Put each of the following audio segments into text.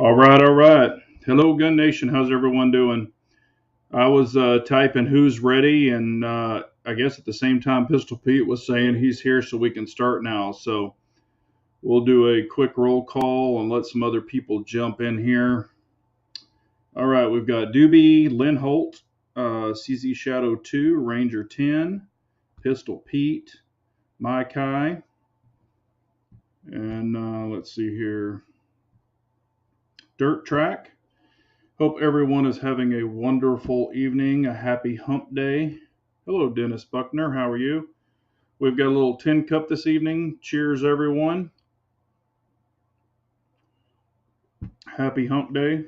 All right, all right. Hello, Gun Nation. How's everyone doing? I was typing who's ready, and I guess at the same time, Pistol Pete was saying he's here, so we can start now. So we'll do a quick roll call and let some other people jump in here. All right, we've got Doobie, Lynn Holt, CZ Shadow 2, Ranger 10, Pistol Pete, Mai Kai, and let's see here, Dirt Track. Hope everyone is having a wonderful evening, a happy hump day. Hello, Dennis Buckner. How are you? We've got a little tin cup this evening. Cheers, everyone. Happy hump day.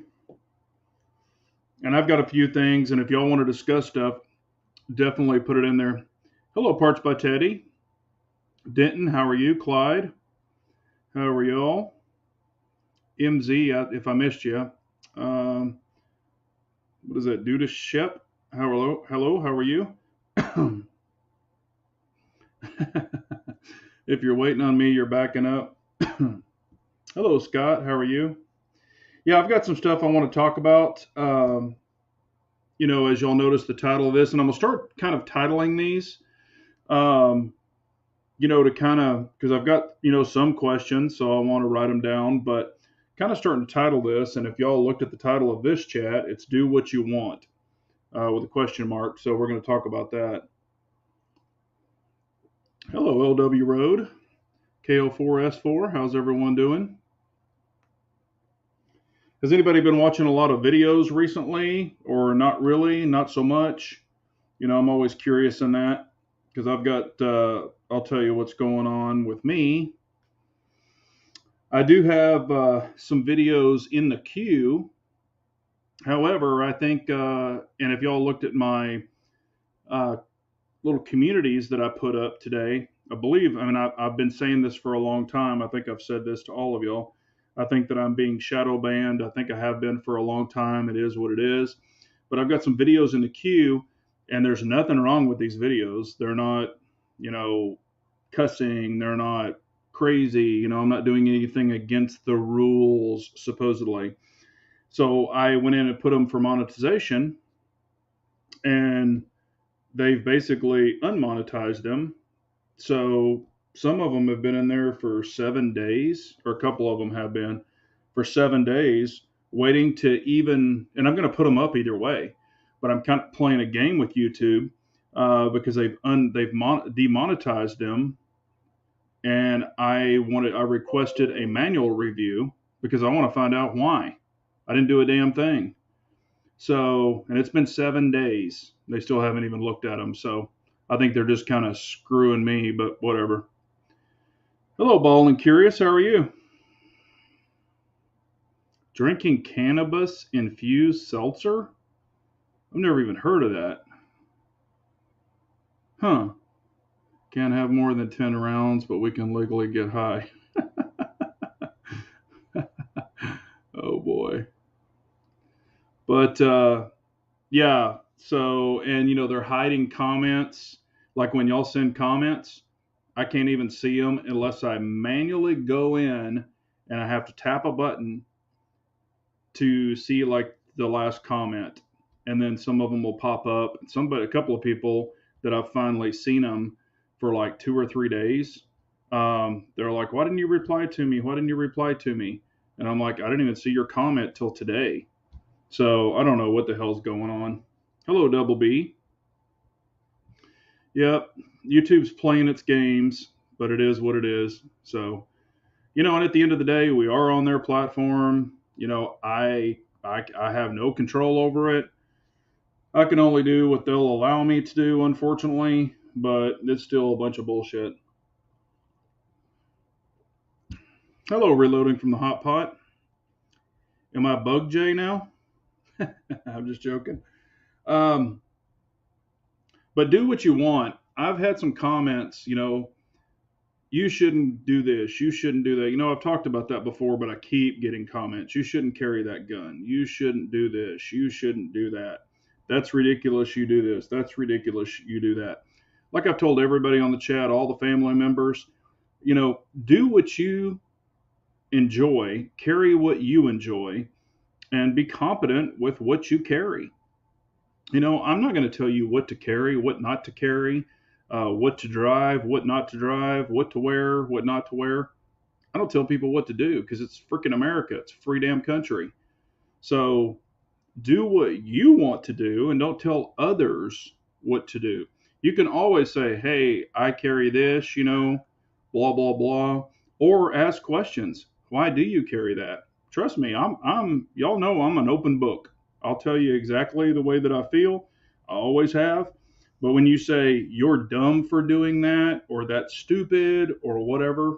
And I've got a few things, and if y'all want to discuss stuff, definitely put it in there. Hello, Parts by Teddy. Denton, how are you? Clyde, how are y'all? MZ, if I missed you. What is that? Duda Shep. Hello, how are you? If you're waiting on me, you're backing up. Hello, Scott. How are you? Yeah, I've got some stuff I want to talk about. As y'all notice the title of this, and I'm going to start kind of titling these, to kind of, because I've got, some questions, so I want to write them down, but kind of starting to title this. And if y'all looked at the title of this chat, it's Do What You Want with a question mark. So we're going to talk about that. Hello, LW Road, KO4S4. How's everyone doing? Has anybody been watching a lot of videos recently, or not really, not so much? I'm always curious in that, because I've got, I'll tell you what's going on with me. I do have some videos in the queue. However, I think, and if y'all looked at my little communities that I put up today, I've been saying this for a long time. I think I've said this to all of y'all. I think that I'm being shadow banned. I think I have been for a long time. It is what it is. But I've got some videos in the queue, and there's nothing wrong with these videos. They're not, cussing. They're not crazy. I'm not doing anything against the rules, supposedly. So I went in and put them for monetization, and they've basically unmonetized them. So some of them have been in there for 7 days, or a couple of them have been for 7 days, waiting to even, and I'm going to put them up either way, but I'm kind of playing a game with YouTube because they've demonetized them, and I requested a manual review because I want to find out why. I didn't do a damn thing. So, and it's been 7 days. They still haven't even looked at them. So I think they're just kind of screwing me, but whatever. Hello, Ball and Curious. How are you? Drinking cannabis infused seltzer? I've never even heard of that. Huh. Can't have more than 10 rounds, but we can legally get high. Oh, boy. But, yeah. So, and, they're hiding comments. Like when y'all send comments, I can't even see them unless I manually go in and I have to tap a button to see like the last comment. And then some of them will pop up. A couple of people that I've finally seen them for like 2 or 3 days. They're like, why didn't you reply to me? Why didn't you reply to me? And I'm like, I didn't even see your comment till today. So I don't know what the hell's going on. Hello, Double B. Yep, YouTube's playing its games, but it is what it is. So, and at the end of the day, we are on their platform. I have no control over it. I can only do what they'll allow me to do, unfortunately, but it's still a bunch of bullshit. Hello, Reloading from the Hot Pot. Am I Bug J now? I'm just joking. But do what you want. I've had some comments, you shouldn't do this. You shouldn't do that. I've talked about that before, but I keep getting comments. You shouldn't carry that gun. You shouldn't do this. You shouldn't do that. That's ridiculous. You do this. That's ridiculous. You do that. Like I've told everybody on the chat, all the family members, do what you enjoy, carry what you enjoy, and be competent with what you carry. I'm not going to tell you what to carry, what not to carry, what to drive, what not to drive, what to wear, what not to wear. I don't tell people what to do because it's freaking America. It's a free damn country. So do what you want to do and don't tell others what to do. You can always say, hey, I carry this, blah, blah, blah, or ask questions. Why do you carry that? Trust me, y'all know I'm an open book. I'll tell you exactly the way that I feel. I always have. But when you say you're dumb for doing that or that's stupid or whatever,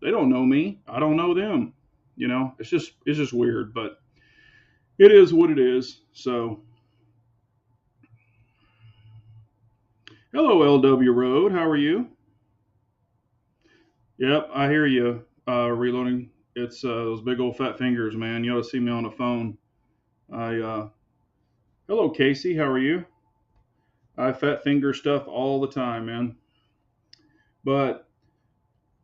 they don't know me. I don't know them. It's just weird, but it is what it is. So, hello, LW Road. How are you? Yep, I hear you. Reloading. It's those big old fat fingers, man. You ought to see me on the phone. Hello, Casey. How are you? I fat finger stuff all the time, man. But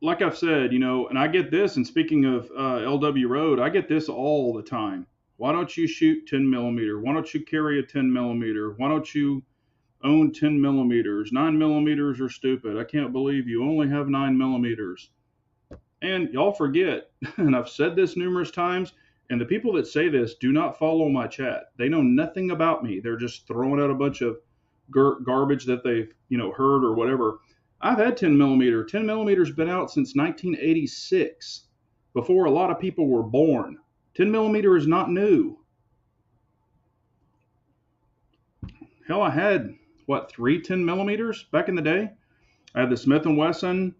like I've said, and I get this. And speaking of LW Road, I get this all the time. Why don't you shoot 10 millimeter? Why don't you carry a 10 millimeter? Why don't you own 10 millimeters? 9 millimeters are stupid. I can't believe you only have 9 millimeters. And y'all forget, and I've said this numerous times, and the people that say this do not follow my chat. They know nothing about me. They're just throwing out a bunch of garbage that they've, heard or whatever. I've had 10 millimeter. 10 millimeter's been out since 1986, before a lot of people were born. 10 millimeter is not new. Hell, I had, 3 10 millimeters back in the day? I had the Smith & Wesson.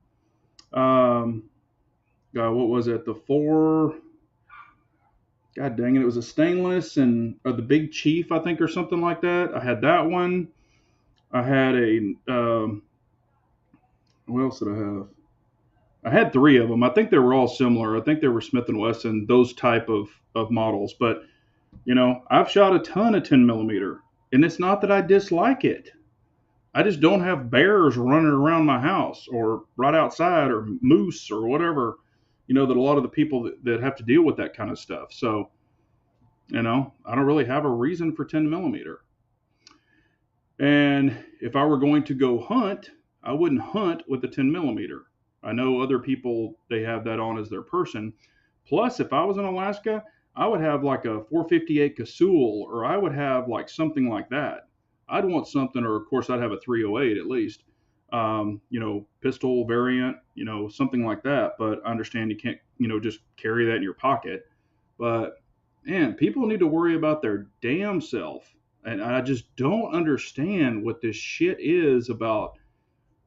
What was it? The 4. God dang it! It was a stainless or the Big Chief, I think, or something like that. I had that one. I had a. What else did I have? I had 3 of them. I think they were all similar. I think they were Smith & Wesson, those type of models. But I've shot a ton of 10 millimeter, and it's not that I dislike it. I just don't have bears running around my house or right outside or moose or whatever, that a lot of the people that have to deal with that kind of stuff. So, I don't really have a reason for 10 millimeter. And if I were going to go hunt, I wouldn't hunt with a 10 millimeter. I know other people, they have that on as their person. Plus, if I was in Alaska, I would have like a 458 Casull, or I would have like something like that. I'd want something, or of course I'd have a 308 at least, pistol variant, something like that. But I understand you can't, just carry that in your pocket. But man, people need to worry about their damn self. And I just don't understand what this shit is about.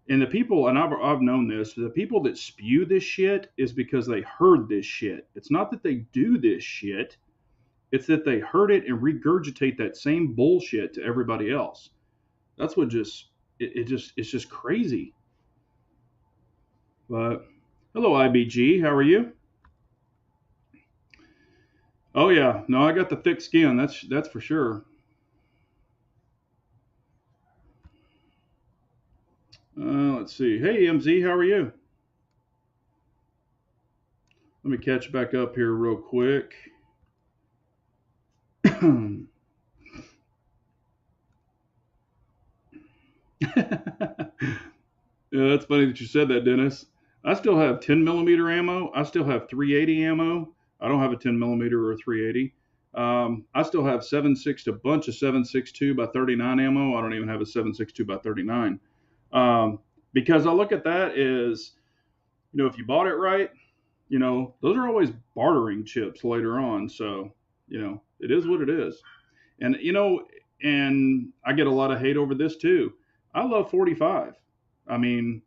And the people, and I've known this, the people that spew this shit is because they heard this shit. It's not that they do this shit. It's that they heard it and regurgitate that same bullshit to everybody else. That's what it's just crazy. But hello, IBG. How are you? Oh yeah, no, I got the thick skin. That's for sure. Let's see. Hey, MZ, how are you? Let me catch back up here real quick. Yeah, that's funny that you said that, Dennis. I still have 10 millimeter ammo. I still have 380 ammo. I don't have a 10 millimeter or a 380. I still have a bunch of 7.62 by 39 ammo. I don't even have a 7.62 by 39. Because I look at that as, if you bought it right, those are always bartering chips later on. So, it is what it is. And, and I get a lot of hate over this too. I love 45. I mean,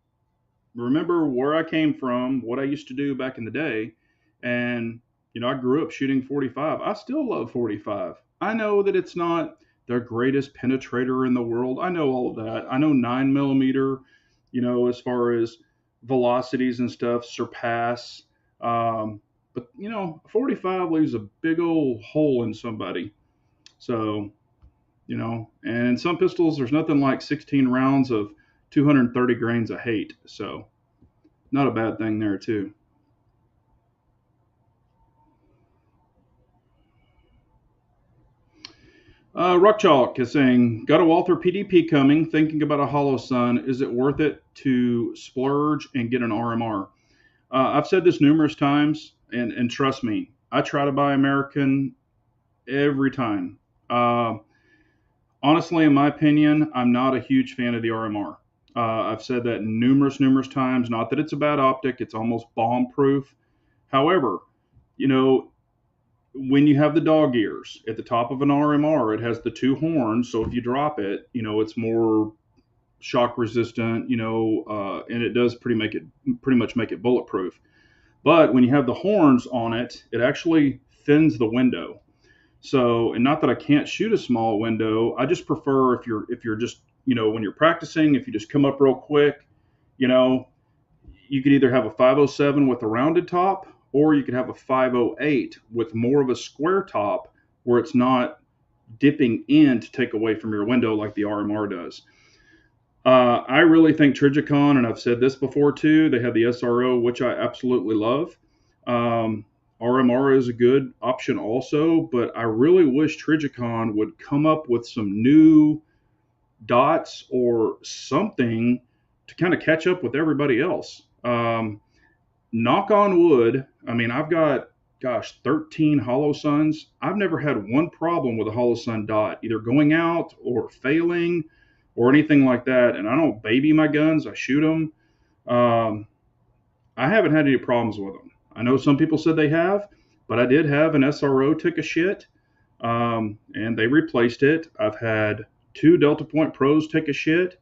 remember where I came from, what I used to do back in the day. And, I grew up shooting 45. I still love 45. I know that it's not the greatest penetrator in the world. I know all of that. I know 9 millimeter, as far as velocities and stuff surpass. But 45 leaves a big old hole in somebody. So, and in some pistols, there's nothing like 16 rounds of 230 grains of hate. So, not a bad thing there too. Rock Chalk is saying, got a Walther PDP coming, thinking about a Holosun. Is it worth it to splurge and get an RMR? I've said this numerous times, and trust me, I try to buy American every time. Honestly, in my opinion, I'm not a huge fan of the RMR. I've said that numerous times. Not that it's a bad optic, it's almost bomb proof. However, you know, when you have the dog ears at the top of an RMR, it has the two horns. So if you drop it, it's more shock resistant, and it does pretty much make it bulletproof. But when you have the horns on it, it actually thins the window. So, and not that I can't shoot a small window, I just prefer if you're just, when you're practicing, if you just come up real quick, you know, you could either have a 507 with a rounded top, or you could have a 508 with more of a square top where it's not dipping in to take away from your window like the RMR does. I really think Trijicon, and I've said this before too, they have the SRO, which I absolutely love. RMR is a good option also, but I really wish Trijicon would come up with some new dots or something to kind of catch up with everybody else. Knock on wood, I mean, I've got, 13 Holosuns. I've never had one problem with a Holosun dot, either going out or failing or anything like that. And I don't baby my guns, I shoot them. I haven't had any problems with them. I know some people said they have, but I did have an SRO take a shit, and they replaced it. I've had 2 Delta Point Pros take a shit.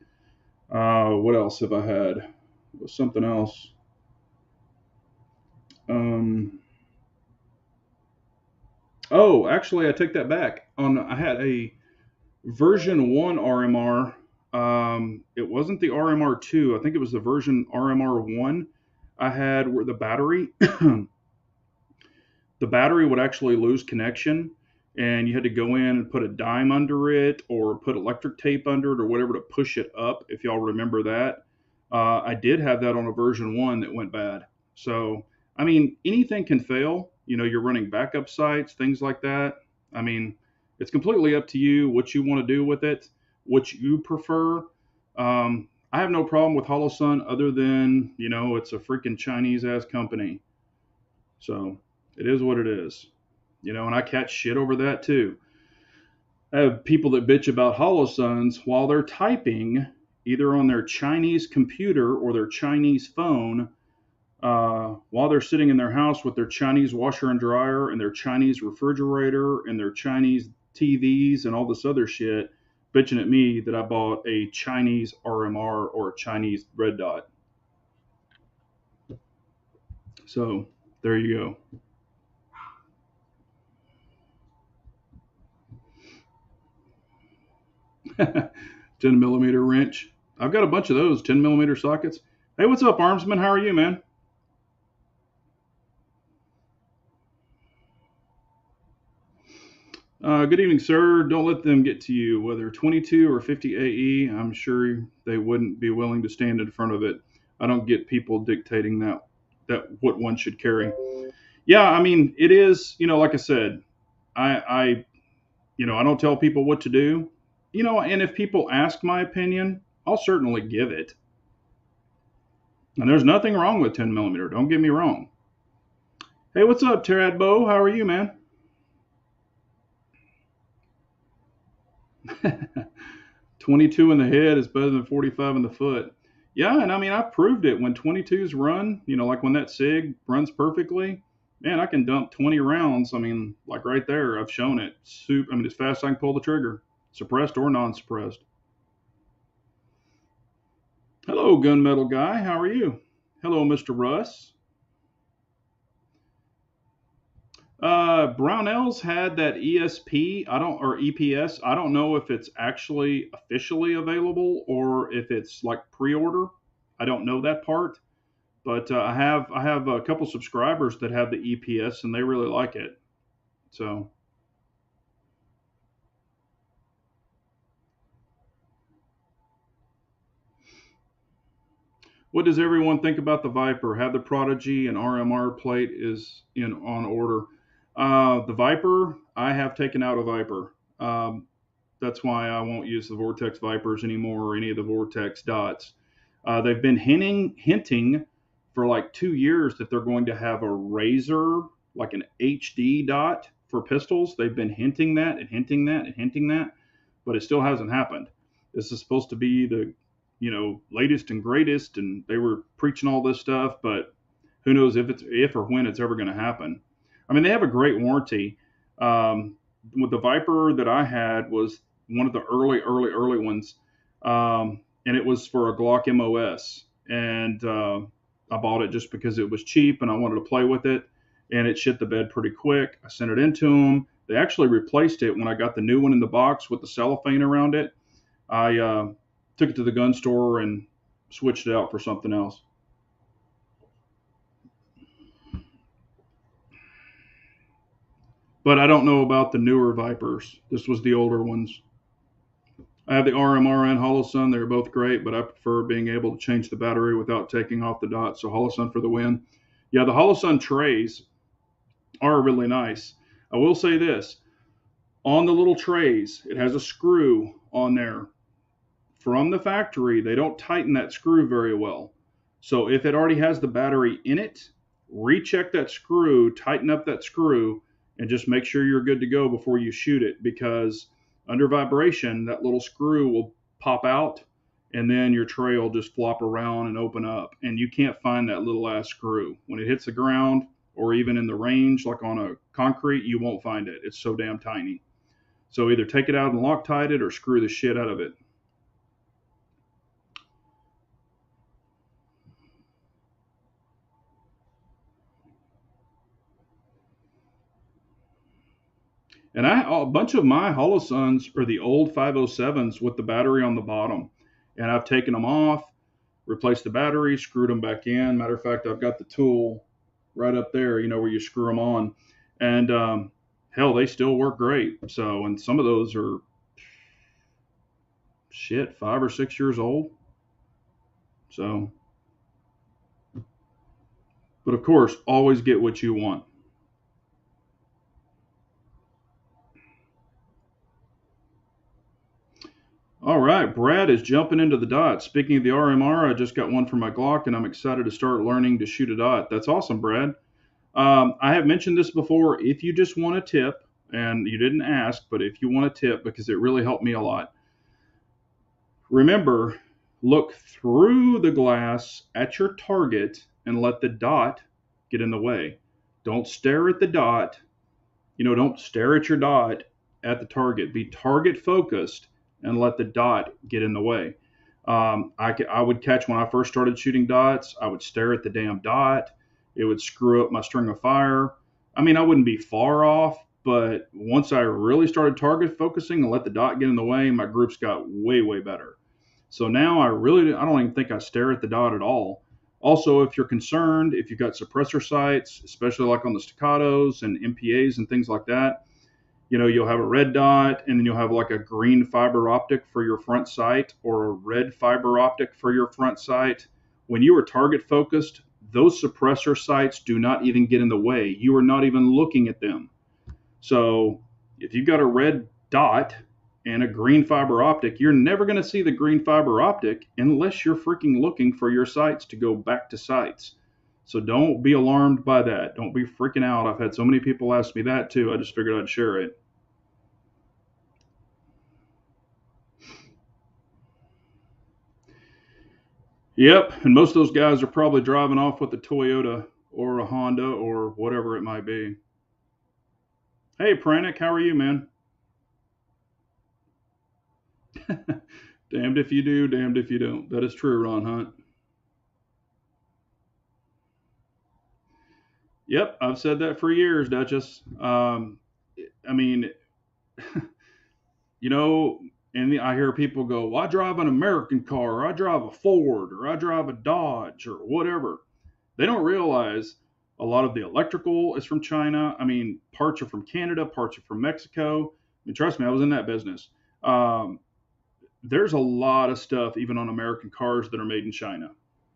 What else have I had? It was something else. Actually, I take that back. I had a version 1 RMR. It wasn't the RMR 2. I think it was the version RMR 1 I had where the battery would actually lose connection, and you had to go in and put a dime under it or put electric tape under it or whatever to push it up, if y'all remember that. I did have that on a version 1 that went bad. So, I mean, anything can fail. You're running backup sites, things like that. I mean, it's completely up to you what you want to do with it, what you prefer. I have no problem with Holosun other than, it's a freaking Chinese ass company. So it is what it is, and I catch shit over that too. I have people that bitch about Holosuns while they're typing either on their Chinese computer or their Chinese phone, while they're sitting in their house with their Chinese washer and dryer and their Chinese refrigerator and their Chinese TVs and all this other shit, bitching at me that I bought a Chinese RMR or a Chinese red dot. So there you go. 10 millimeter wrench. I've got a bunch of those 10 millimeter sockets. Hey, what's up, Armsman? How are you, man? Good evening, sir. Don't let them get to you. Whether 22 or 50 AE, I'm sure they wouldn't be willing to stand in front of it. I don't get people dictating that what one should carry. Yeah, I mean, it is, like I said, I don't tell people what to do, and if people ask my opinion, I'll certainly give it. And there's nothing wrong with 10 millimeter. Don't get me wrong. Hey, what's up, Teradbo? How are you, man? 22 in the head is better than 45 in the foot. Yeah, and I mean, I've proved it. When 22s run, like when that SIG runs perfectly, man, I can dump 20 rounds. I mean, like right there, I've shown it. As fast as I can pull the trigger, suppressed or non-suppressed. Hello, gunmetal guy. How are you? Hello, Mr. Russ. Brownells had that ESP, or EPS. I don't know if it's actually officially available or if it's like pre-order. I don't know that part, but I have a couple subscribers that have the EPS and they really like it. So, what does everyone think about the Viper? Have the Prodigy and RMR plate is on order. The Viper, I have taken out a Viper. That's why I won't use the Vortex Vipers anymore or any of the Vortex dots. They've been hinting for like 2 years that they're going to have a razor, like an HD dot for pistols. They've been hinting that and hinting that and hinting that, but it still hasn't happened. This is supposed to be the, latest and greatest, and they were preaching all this stuff, but who knows if or when it's ever going to happen. I mean, they have a great warranty. With the Viper that I had was one of the early ones, and it was for a Glock MOS, and I bought it just because it was cheap and I wanted to play with it, and it shit the bed pretty quick. I sent it into them. They actually replaced it when I got the new one in the box with the cellophane around it. I took it to the gun store and switched it out for something else. But I don't know about the newer Vipers. This was the older ones. I have the RMR and Holosun. They're both great, but I prefer being able to change the battery without taking off the dot. So Holosun for the win. Yeah, the Holosun trays are really nice. I will say this. On the little trays, it has a screw on there. From the factory, they don't tighten that screw very well. So if it already has the battery in it, recheck that screw, tighten up that screw, and just make sure you're good to go before you shoot it, because under vibration, that little screw will pop out and then your tray will just flop around and open up, and you can't find that little ass screw. When it hits the ground or even in the range, like on a concrete, you won't find it. It's so damn tiny. So either take it out and Loctite it or screw the shit out of it. And a bunch of my Holosuns are the old 507s with the battery on the bottom. And I've taken them off, replaced the battery, screwed them back in. Matter of fact, I've got the tool right up there, where you screw them on. And hell, they still work great. So, and some of those are, 5 or 6 years old. So, but of course, always get what you want. All right, Brad is jumping into the dot. Speaking of the RMR, I just got one for my Glock, and I'm excited to start learning to shoot a dot. That's awesome, Brad. I have mentioned this before. If you just want a tip, and you didn't ask, but if you want a tip, because it really helped me a lot, remember, look through the glass at your target and let the dot get in the way. Don't stare at the dot. Don't stare at your dot at the target. Be target focused and let the dot get in the way. I would catch when I first started shooting dots, I would stare at the damn dot. It would screw up my string of fire. I mean, I wouldn't be far off, but once I really started target focusing and let the dot get in the way, my groups got way, way better. So now I don't even think I stare at the dot at all. Also, if you're concerned, if you've got suppressor sights, especially like on the staccatos and MPAs and things like that, you'll have a red dot, and then you'll have like a green fiber optic for your front sight or a red fiber optic for your front sight. When you are target focused, those suppressor sights do not even get in the way. You are not even looking at them. So if you've got a red dot and a green fiber optic, you're never going to see the green fiber optic unless you're freaking looking for your sights to go back to sights. So don't be alarmed by that. Don't be freaking out. I've had so many people ask me that too. I just figured I'd share it. Yep, and most of those guys are probably driving off with a Toyota or a Honda or whatever it might be. Hey, Pranic, how are you, man? Damned if you do, damned if you don't. That is true, Ron Hunt. Yep, I've said that for years, Duchess. I mean, you know, and I hear people go, well, I drive an American car, or I drive a Ford, or I drive a Dodge, or whatever. They don't realize a lot of the electrical is from China. I mean, parts are from Canada, parts are from Mexico. I mean, trust me, I was in that business. There's a lot of stuff, even on American cars, that are made in China.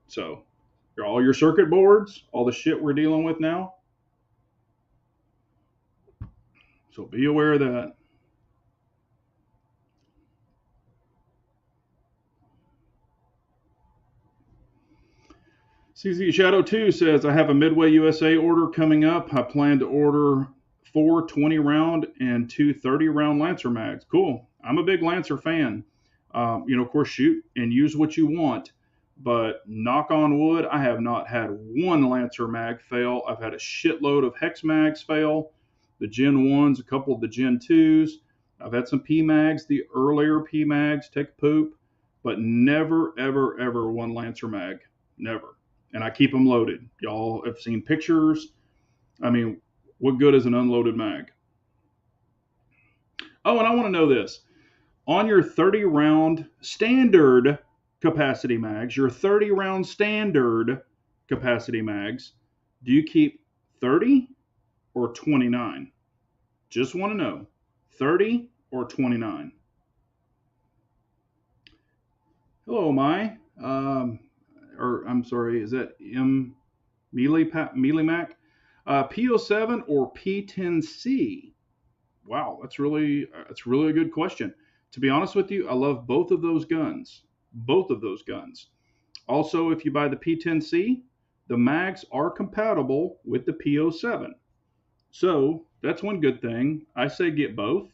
So, all your circuit boards, all the shit we're dealing with now. So be aware of that. CZ Shadow 2 says, I have a Midway USA order coming up. I plan to order 4 20-round and 2 30-round Lancer mags. Cool. I'm a big Lancer fan. Of course, shoot and use what you want. But knock on wood, I have not had one Lancer mag fail. I've had a shitload of Hex mags fail. The Gen 1s, a couple of the Gen 2s. I've had some P mags, the earlier P mags take poop. But never, ever, ever one Lancer mag. Never. And I keep them loaded. Y'all have seen pictures. I mean, what good is an unloaded mag? Oh, and I want to know this. On your 30-round standard capacity mags, your 30-round standard capacity mags, do you keep 30 or 29? Just want to know. 30 or 29? Hello, Mai. Or I'm sorry, is that Melee Mac? P07 or P10C? Wow, that's really a good question. To be honest with you, I love both of those guns. Both of those guns. Also, if you buy the P10C, the mags are compatible with the P07. So that's one good thing. I say get both.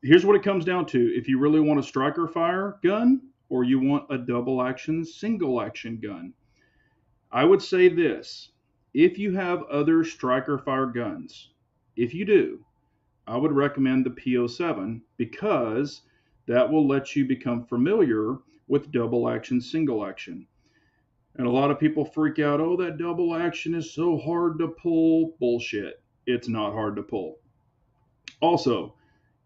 Here's what it comes down to. If you really want a striker fire gun or you want a double action, single action gun, I would say this. If you have other striker fire guns, if you do, I would recommend the P07 because that will let you become familiar with double action, single action. And a lot of people freak out, oh, that double action is so hard to pull. Bullshit. It's not hard to pull. Also,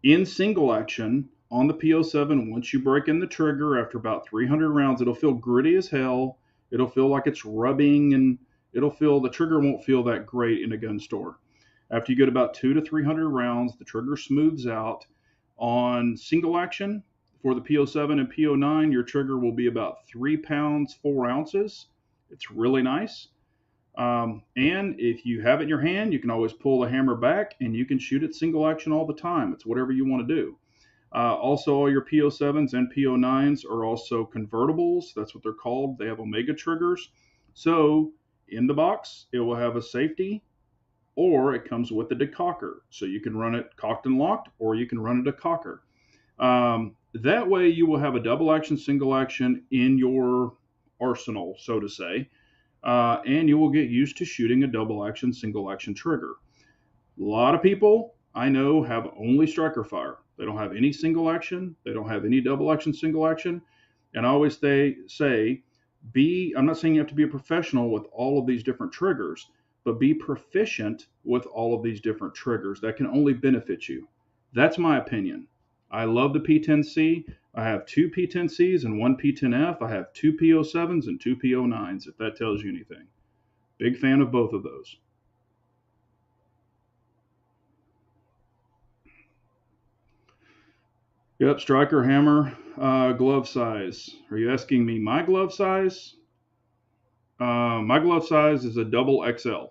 in single action on the P07, once you break in the trigger after about 300 rounds, it'll feel gritty as hell. It'll feel like it's rubbing, and the trigger won't feel that great in a gun store. After you get about 200 to 300 rounds, the trigger smooths out. On single action, for the P07 and P09, your trigger will be about 3 pounds, 4 ounces. It's really nice. And if you have it in your hand, you can always pull the hammer back and you can shoot it single action all the time. It's whatever you want to do. Also, all your P07s and P09s are also convertibles. That's what they're called. They have Omega triggers. So in the box, it will have a safety, or it comes with a decocker. So you can run it cocked and locked, or you can run a decocker. That way you will have a double action, single action in your arsenal, so to say. And you will get used to shooting a double action, single action trigger. A lot of people I know have only striker fire. They don't have any single action. They don't have any double action, single action. And I always say, I'm not saying you have to be a professional with all of these different triggers, but be proficient with all of these different triggers. That can only benefit you. That's my opinion. I love the P10C. I have 2 P10Cs and 1 P10F. I have 2 P07s and 2 P09s, if that tells you anything. Big fan of both of those. Yep, striker, hammer, glove size. Are you asking me my glove size? My glove size is a double XL.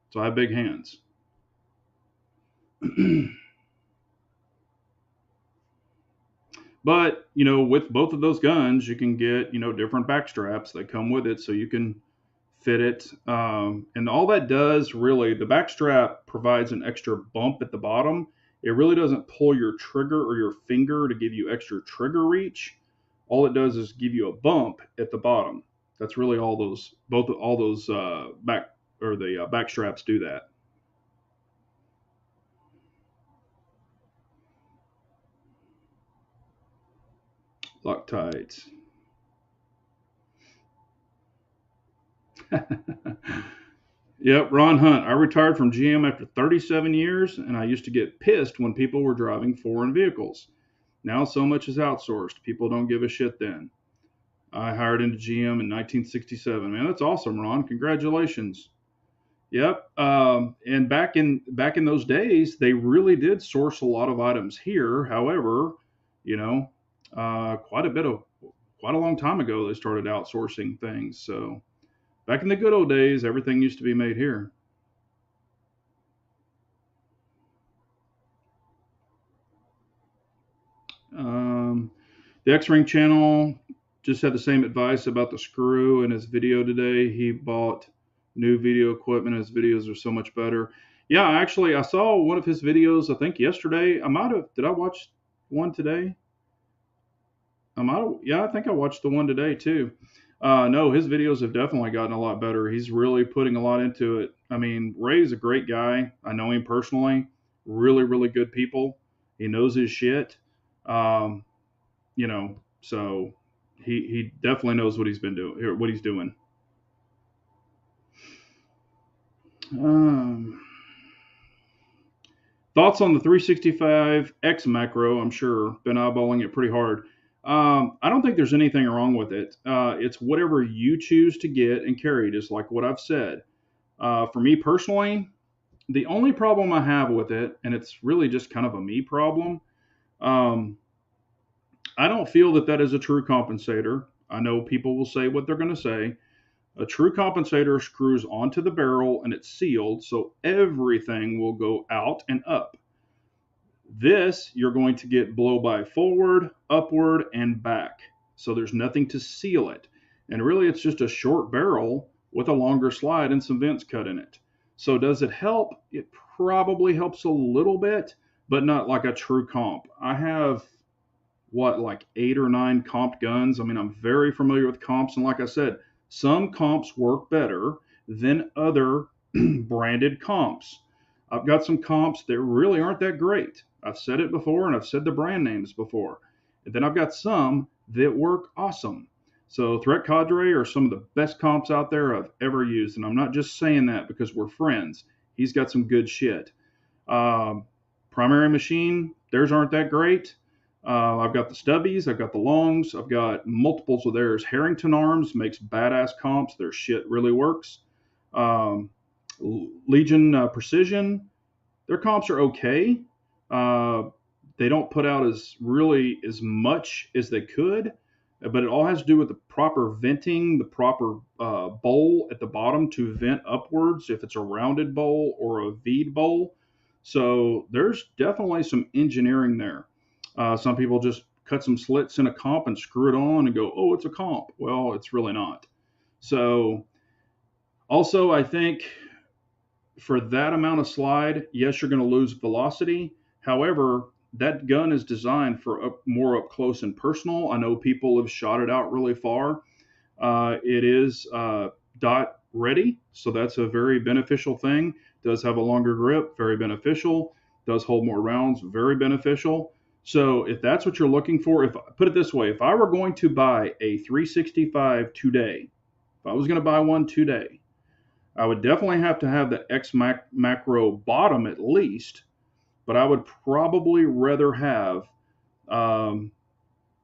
So I have big hands. But, with both of those guns, you can get, different back straps that come with it so you can fit it. And all that does really, the back strap provides an extra bump at the bottom. It really doesn't pull your trigger or your finger to give you extra trigger reach. All it does is give you a bump at the bottom. That's really all those back straps do that. Loctite. Yep, Ron Hunt. I retired from GM after 37 years, and I used to get pissed when people were driving foreign vehicles. Now so much is outsourced. People don't give a shit then. I hired into GM in 1967. Man, that's awesome, Ron. Congratulations. Yep. And back in those days, they really did source a lot of items here. However, quite a long time ago, they started outsourcing things. So back in the good old days, everything used to be made here. The XRay Channel just had the same advice about the screw in his video today. He bought new video equipment. His videos are so much better. Yeah, actually, I saw one of his videos, I think yesterday. Did I watch one today? Yeah, I think I watched the one today too. No, his videos have definitely gotten a lot better. He's really putting a lot into it. I mean, Ray's a great guy. I know him personally. Really, really good people. He knows his shit. Um, so he definitely knows what he's been doing, what he's doing. Um, Thoughts on the 365X macro? I'm sure been eyeballing it pretty hard. I don't think there's anything wrong with it. It's whatever you choose to get and carry, just like what I've said. For me personally, the only problem I have with it, and it's really just kind of a me problem, um, I don't feel that that is a true compensator. I know people will say what they're going to say. A true compensator screws onto the barrel and it's sealed, so everything will go out and up. This, you're going to get blow by forward, upward, and back. So there's nothing to seal it. And really, it's just a short barrel with a longer slide and some vents cut in it. So does it help? It probably helps a little bit, but not like a true comp. I have, like 8 or 9 comp guns. I mean, I'm very familiar with comps. And like I said, some comps work better than other branded comps. I've got some comps that really aren't that great. I've said it before and I've said the brand names before. And then I've got some that work awesome. So Threat Cadre are some of the best comps out there I've ever used. And I'm not just saying that because we're friends. He's got some good shit. Primary Machine, theirs aren't that great. I've got the Stubbies, I've got the Longs, I've got multiples of theirs. Harrington Arms makes badass comps. Their shit really works. Legion Precision, their comps are okay. They don't put out as much as they could, but it all has to do with the proper venting, the proper bowl at the bottom to vent upwards if it's a rounded bowl or a V'd bowl. So there's definitely some engineering there. Some people just cut some slits in a comp and screw it on and go, oh, it's a comp. Well, it's really not. So also, I think for that amount of slide, yes, you're going to lose velocity. However, that gun is designed for more up close and personal. I know people have shot it out really far. It is dot ready, so that's a very beneficial thing. Does have a longer grip, very beneficial. Does hold more rounds, very beneficial. So if that's what you're looking for, if put it this way, if I were going to buy a 365 today, if I was going to buy one today, I would definitely have to have the X macro bottom at least, but I would probably rather have, the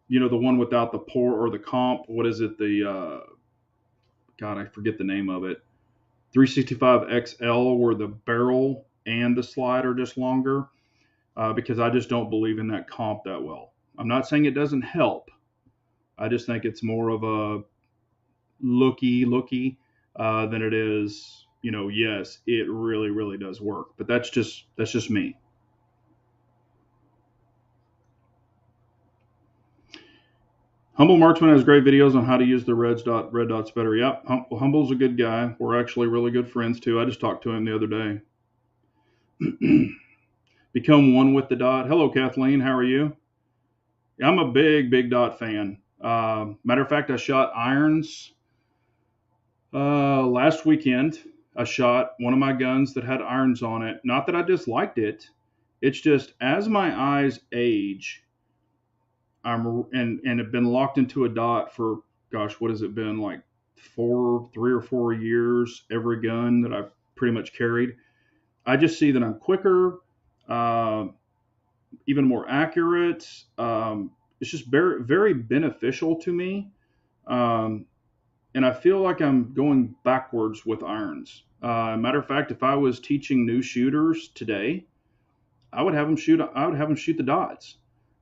one without the pour or the comp. What is it? God, I forget the name of it. 365 XL, where the barrel and the slide are just longer, because I just don't believe in that comp that well. I'm not saying it doesn't help. I just think it's more of a looky than it is, yes, it really, really does work. But that's just me. Humble Marksman has great videos on how to use the red dots better. Yep, Humble's a good guy. We're actually really good friends too. I just talked to him the other day. Become one with the dot. Hello, Kathleen. How are you? Yeah, I'm a big dot fan. Matter of fact, I shot irons last weekend. I shot one of my guns that had irons on it. Not that I disliked it. It's just as my eyes age, and have been locked into a dot for, gosh, what has it been, like 3 or 4 years? Every gun that I've pretty much carried, I just see that I'm quicker, even more accurate. It's just very, very beneficial to me. And I feel like I'm going backwards with irons. Matter of fact, if I was teaching new shooters today, I would have them shoot the dots.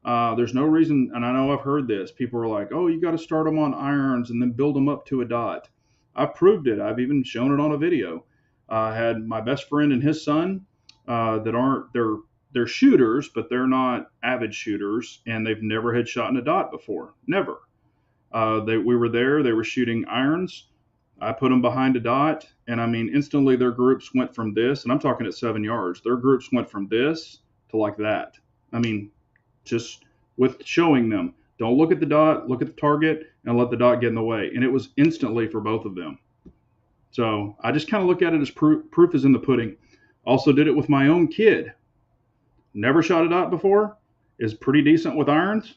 There's no reason, and I know I've heard this. People are like, "Oh, you got to start them on irons and then build them up to a dot." I've proved it. I've even shown it on a video. I had my best friend and his son they're shooters, but they're not avid shooters, and they've never had shot in a dot before. Never. We were there. They were shooting irons. I put them behind a dot, and I mean, instantly their groups went from this, and I'm talking at 7 yards. Their groups went from this to like that. I mean, just with showing them, don't look at the dot, look at the target, and let the dot get in the way. And it was instantly for both of them. So I just kind of look at it as proof is in the pudding. Also did it with my own kid. Never shot a dot before. Is pretty decent with irons.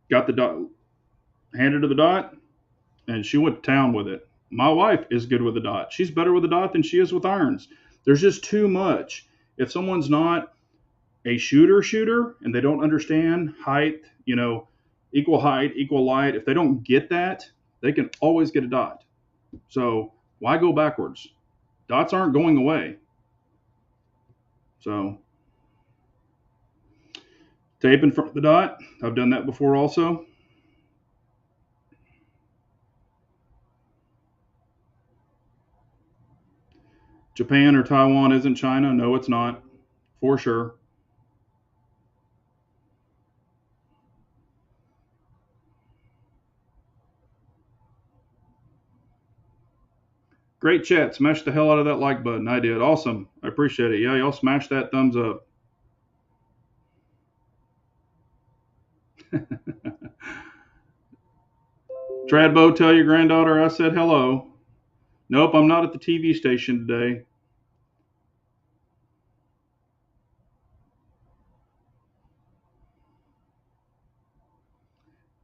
Got the dot, handed her the dot, and she went to town with it. My wife is good with the dot. She's better with the dot than she is with irons. There's just too much. If someone's not a shooter, and they don't understand height, equal height, equal light, if they don't get that, they can always get a dot. So why go backwards? Dots aren't going away. So tape in front of the dot. I've done that before also. Japan or Taiwan isn't China. No, it's not. For sure. Great chat. Smash the hell out of that like button. I did. Awesome. I appreciate it. Yeah, y'all smash that thumbs up. Tradbo, tell your granddaughter I said hello. Nope, I'm not at the TV station today.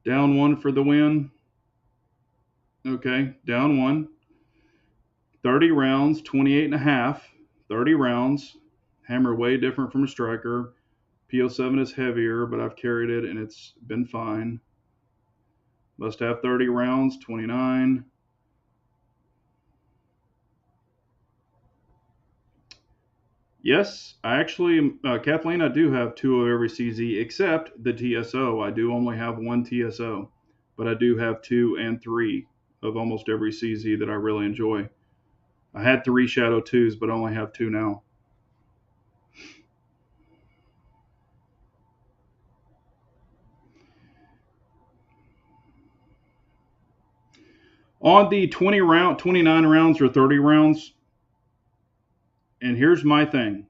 Down one for the win. Okay, down one. 30 rounds, 28 and a half. 30 rounds. Hammer way different from a striker. PO7 is heavier, but I've carried it and it's been fine. Must have 30 rounds, 29. Yes, I actually, Kathleen, I do have 2 of every CZ except the TSO. I do only have 1 TSO, but I do have 2 and 3 of almost every CZ that I really enjoy. I had 3 Shadow 2s, but I only have 2 now. On the 29 rounds or 30 rounds, and here's my thing.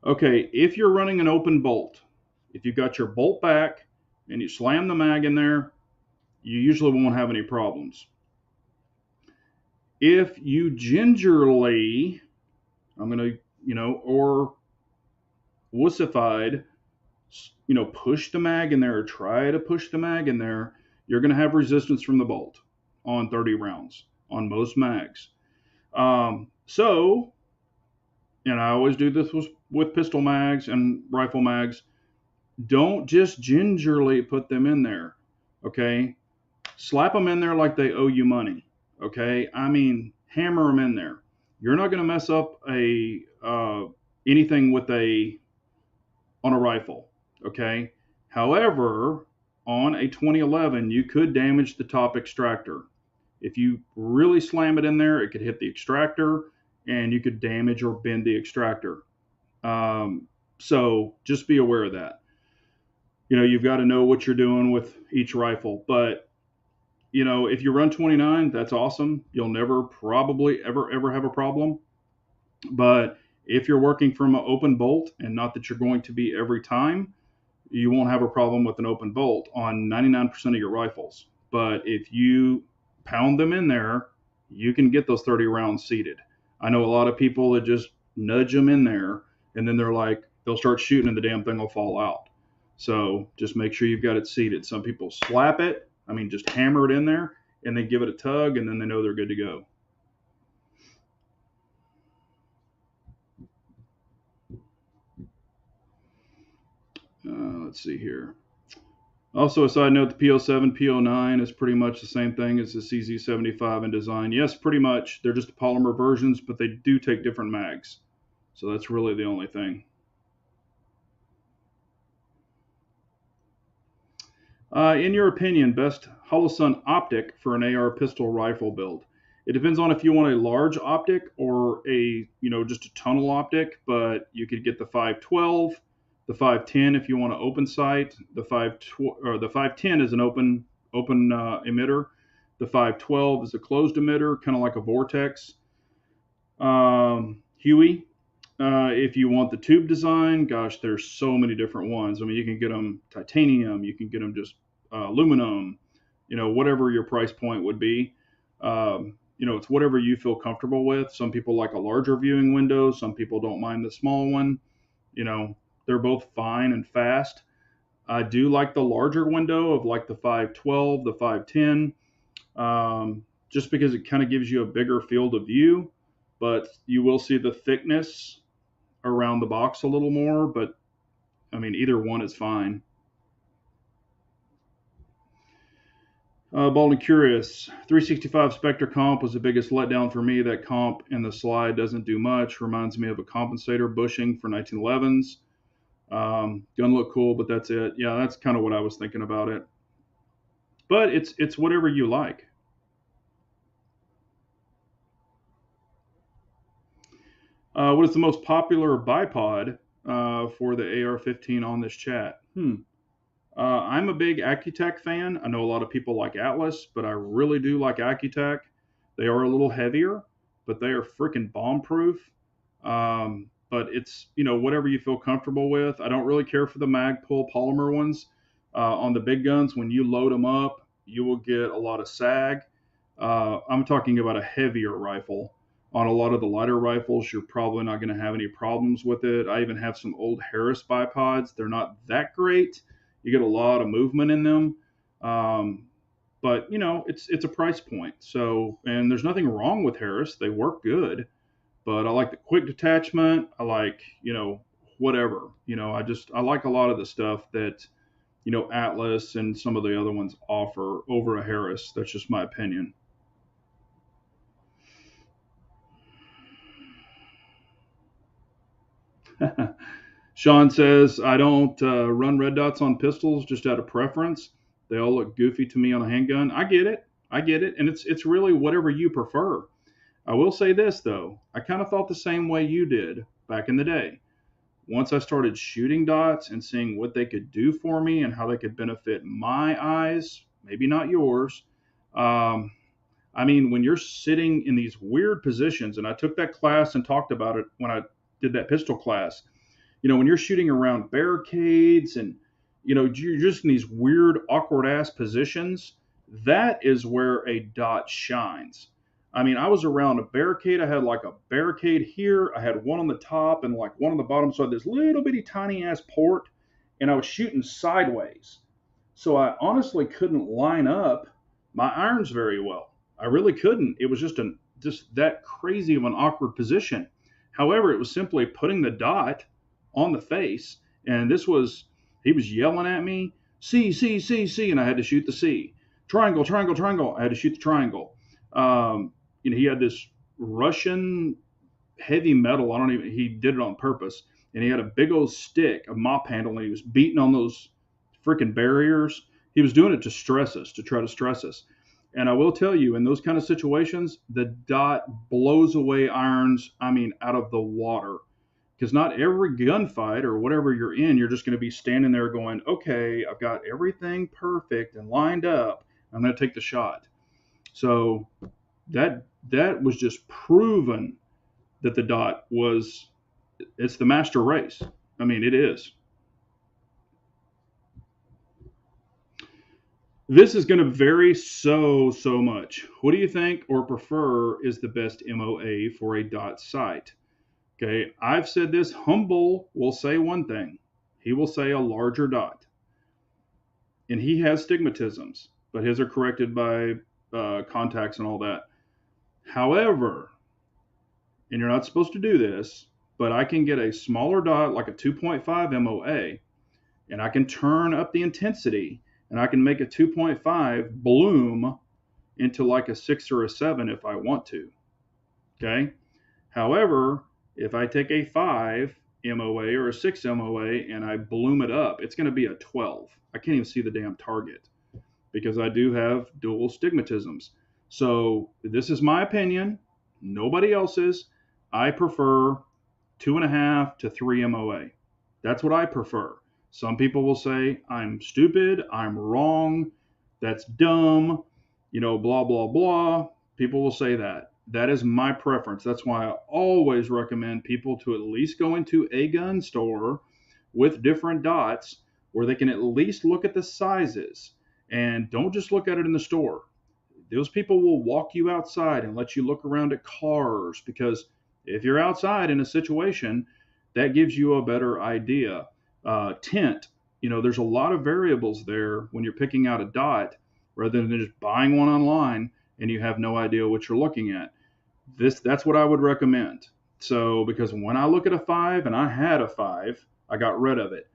Okay, if you're running an open bolt, if you got your bolt back and you slam the mag in there, you usually won't have any problems. If you gingerly, or wussified, push the mag in there or try to push the mag in there, you're going to have resistance from the bolt on 30 rounds on most mags. And I always do this with pistol mags and rifle mags. Don't just gingerly put them in there, okay? Slap them in there like they owe you money, okay? I mean, hammer them in there. You're not going to mess up anything on a rifle, okay? However, on a 2011, you could damage the top extractor. If you really slam it in there, it could hit the extractor, and you could damage or bend the extractor. So just be aware of that. You've got to know what you're doing with each rifle. But, if you run 29, that's awesome. You'll never probably ever have a problem. But if you're working from an open bolt, and not that you're going to be every time, you won't have a problem with an open bolt on 99% of your rifles. But if you pound them in there, you can get those 30 rounds seated. I know a lot of people that just nudge them in there, and then they'll start shooting and the damn thing will fall out. So just make sure you've got it seated. Some people slap it, just hammer it in there, and then give it a tug, and then they know they're good to go. Let's see here. Also, a side note, the PO7, PO9 is pretty much the same thing as the CZ75 in design. Yes, pretty much. They're just polymer versions, but they do take different mags. So that's really the only thing. In your opinion, best Holosun optic for an AR pistol rifle build? It depends on if you want a large optic or just a tunnel optic, but you could get the 512, the 510 if you want an open sight. The 510 is an open open emitter. The 512 is a closed emitter, kind of like a vortex. Huey. If you want the tube design, gosh, there's so many different ones. I mean, you can get them titanium, you can get them just aluminum, whatever your price point would be. It's whatever you feel comfortable with. Some people like a larger viewing window. Some people don't mind the small one. They're both fine and fast. I do like the larger window of like the 512, the 510, just because it kind of gives you a bigger field of view, but you will see the thickness around the box a little more, but I mean, either one is fine. Bald and Curious, 365 Spectre comp was the biggest letdown for me. That comp in the slide doesn't do much. Reminds me of a compensator bushing for 1911s. Gun look cool, but that's it. Yeah, that's kind of what I was thinking about it. But it's whatever you like. What is the most popular bipod for the AR-15 on this chat? I'm a big Accutech fan. I know a lot of people like Atlas, but I really do like Accutech. They are a little heavier, but they are freaking bomb-proof. But it's, whatever you feel comfortable with. I don't really care for the Magpul polymer ones. On the big guns, when you load them up, you will get a lot of sag. I'm talking about a heavier rifle. On a lot of the lighter rifles, you're probably not going to have any problems with it. I even have some old Harris bipods. They're not that great. You get a lot of movement in them. But it's a price point. So, and there's nothing wrong with Harris. They work good, but I like the quick detachment. I like, whatever, I like a lot of the stuff that, Atlas and some of the other ones offer over a Harris. That's just my opinion. Sean says, I don't run red dots on pistols just out of preference. They all look goofy to me on a handgun. I get it. And it's really whatever you prefer. I will say this, though. I kind of thought the same way you did back in the day. Once I started shooting dots and seeing what they could do for me and how they could benefit my eyes, maybe not yours. I mean, when you're sitting in these weird positions, and I took that class and talked about it when I did that pistol class, when you're shooting around barricades and, you're just in these weird, awkward ass positions, that is where a dot shines. I mean, I was around a barricade. I had like a barricade here. I had one on the top and like one on the bottom. So I had this little bitty tiny ass port, and I was shooting sideways. So I honestly couldn't line up my irons very well. I really couldn't. It was just that crazy of an awkward position. However, it was simply putting the dot on the face, and he was yelling at me, C, C, C, C, and I had to shoot the C. Triangle, triangle, triangle. I had to shoot the triangle. He had this Russian heavy metal. He did it on purpose. And he had a big old stick, a mop handle, and he was beating on those freaking barriers. He was doing it to try to stress us. And I will tell you, in those kind of situations, the dot blows away irons, out of the water. Because not every gunfight or whatever you're in, you're just going to be standing there going, okay, I've got everything perfect and lined up. I'm going to take the shot. So that was just proven that the dot it's the master race. It is. This is going to vary so much. What do you think or prefer is the best MOA for a dot sight? Okay, I've said this. Humble will say one thing. He will say a larger dot. And he has stigmatisms, but his are corrected by contacts and all that. However, and you're not supposed to do this, but I can get a smaller dot like a 2.5 MOA, and I can turn up the intensity, and I can make a 2.5 bloom into like a 6 or a 7 if I want to. Okay? However, if I take a 5 MOA or a 6 MOA and I bloom it up, it's going to be a 12. I can't even see the damn target because I do have dual stigmatisms. So this is my opinion, nobody else's. I prefer 2.5 to 3 MOA. That's what I prefer. Some people will say I'm stupid, I'm wrong. That's dumb, blah, blah, blah. People will say that. That is my preference. That's why I always recommend people to at least go into a gun store with different dots where they can at least look at the sizes and don't just look at it in the store. Those people will walk you outside and let you look around at cars because if you're outside in a situation, that gives you a better idea. Tint, there's a lot of variables there when you're picking out a dot rather than just buying one online and you have no idea what you're looking at. That's what I would recommend. So because when I look at a 5 and I had a 5, I got rid of it.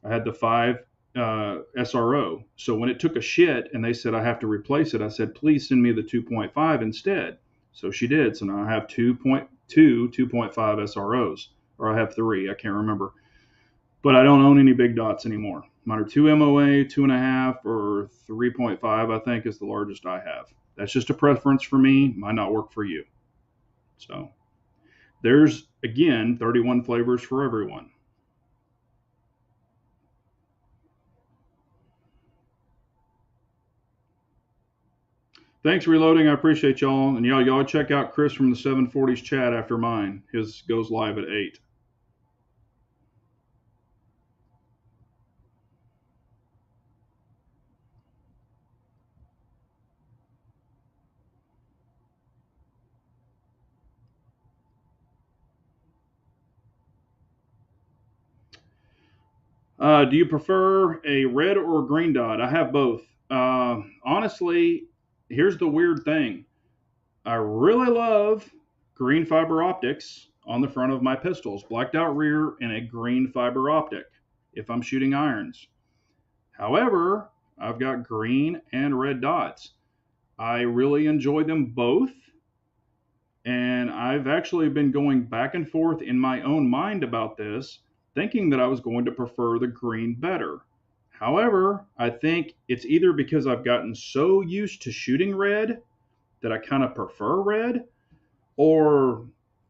I had the 5 SRO. So when it took a shit and they said I have to replace it, I said, please send me the 2.5 instead. So she did. So now I have 2.2, 2.5 SROs, or I have 3. I can't remember. But I don't own any big dots anymore. Mine are 2 MOA, 2.5, or 3.5, I think is the largest I have. That's just a preference for me. Might not work for you. So there's, again, 31 flavors for everyone. Thanks, Reloading. I appreciate y'all. And y'all check out Chris from the 740s chat after mine. His goes live at 8. Do you prefer a red or green dot? I have both. Honestly, here's the weird thing. I really love green fiber optics on the front of my pistols, blacked out rear and a green fiber optic if I'm shooting irons. However, I've got green and red dots. I really enjoy them both. And I've actually been going back and forth in my own mind about this, thinking that I was going to prefer the green better. However, I think it's either because I've gotten so used to shooting red that I kind of prefer red, or